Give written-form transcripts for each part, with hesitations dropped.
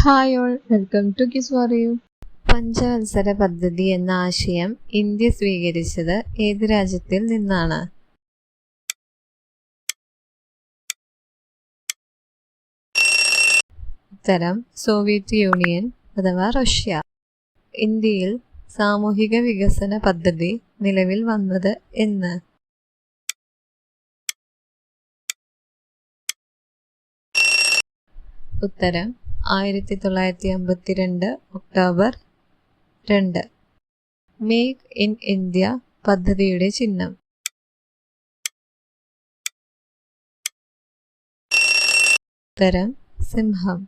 Hi all, welcome to kiss for you. പഞ്ചവത്സര പദ്ധതി എന്ന ആശയം ഇന്ത്യ സ്വീകരിച്ചത് ഏത് രാജ്യത്തിൽ നിന്നാണ്? ഉത്തരം സോവിയറ്റ് യൂണിയൻ അഥവാ റഷ്യ. ഇന്ത്യയിൽ സാമൂഹിക വികസന പദ്ധതി നിലവിൽ വന്നത് എന്ന്? ഉത്തരം 1952 ഒക്ടോബർ 2. മേക്ക് ഇൻ ഇന്ത്യ പദ്ധതിയുടെ ചിഹ്നം? ഉത്തരം സിംഹം.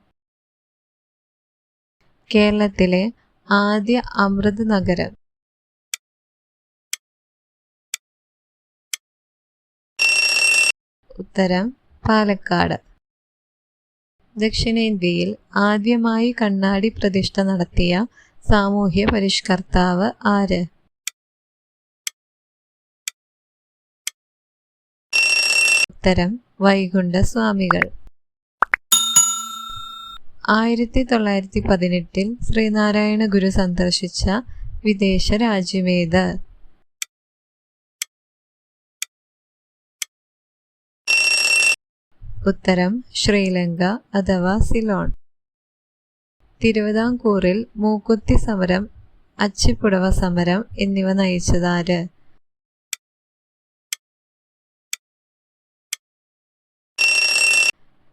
കേരളത്തിലെ ആദ്യ അമൃത് നഗരം? ഉത്തരം പാലക്കാട്. ദക്ഷിണേന്ത്യയിൽ ആദ്യമായി കണ്ണാടി പ്രതിഷ്ഠ നടത്തിയ സാമൂഹ്യ പരിഷ്കർത്താവ് ആര്? ഉത്തരം വൈകുണ്ഠ സ്വാമികൾ. 1918 ശ്രീനാരായണ ഗുരു സന്ദർശിച്ച വിദേശ രാജ്യമേത്? ഉത്തരം ശ്രീലങ്ക അഥവാ സിലോൺ. തിരുവിതാംകൂറിൽ മൂക്കുത്തി സമരം, അച്ചിപ്പുടവ സമരം എന്നിവ നയിച്ചതാര്?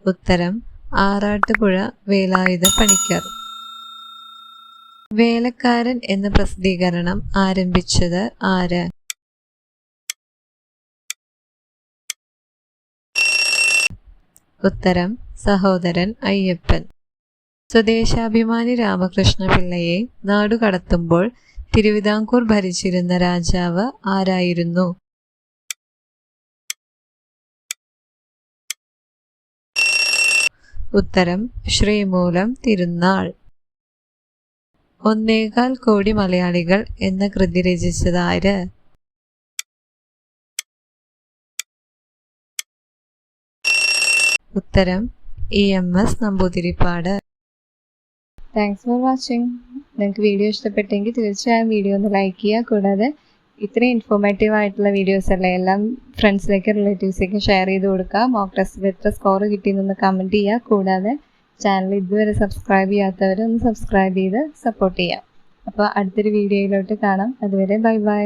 ഉത്തരം ആറാട്ടുപുഴ വേലായുധ പണിക്കർ. വേലക്കാരൻ എന്ന പ്രസിദ്ധീകരണം ആരംഭിച്ചത് ആര്? ഉത്തരം സഹോദരൻ അയ്യപ്പൻ. സ്വദേശാഭിമാനി രാമകൃഷ്ണ പിള്ളയെ നാടുകടത്തുമ്പോൾ തിരുവിതാംകൂർ ഭരിച്ചിരുന്ന രാജാവ് ആരായിരുന്നു? ഉത്തരം ശ്രീമൂലം തിരുനാൾ. 1.25 കോടി മലയാളികൾ എന്ന കൃതി രചിച്ചതാര്? ഉത്തരം EMS Namboodiripad. Thanks for watching. നിങ്ങൾക്ക് വീഡിയോ ഇഷ്ടപ്പെട്ടെങ്കിൽ തീർച്ചയായും വീഡിയോ ഒന്ന് ലൈക്ക് ചെയ്യുക. കൂടാതെ ഇത്രയും ഇൻഫോർമേറ്റീവ് ആയിട്ടുള്ള വീഡിയോസ് അല്ലേ എല്ലാം ഫ്രണ്ട്സിലേക്ക് റിലേറ്റീവ്സിലേക്ക് ഷെയർ ചെയ്ത് കൊടുക്കുക. മോക്ക് ടെസ്റ്റിൽ എത്ര സ്കോർ കിട്ടിയെന്നൊന്ന് കമൻറ്റ് ചെയ്യുക. കൂടാതെ ചാനൽ ഇതുവരെ സബ്സ്ക്രൈബ് ചെയ്യാത്തവർ ഒന്ന് സബ്സ്ക്രൈബ് ചെയ്ത് സപ്പോർട്ട് ചെയ്യുക. അപ്പോൾ അടുത്തൊരു വീഡിയോയിലോട്ട് കാണാം. അതുവരെ ബൈ ബൈ.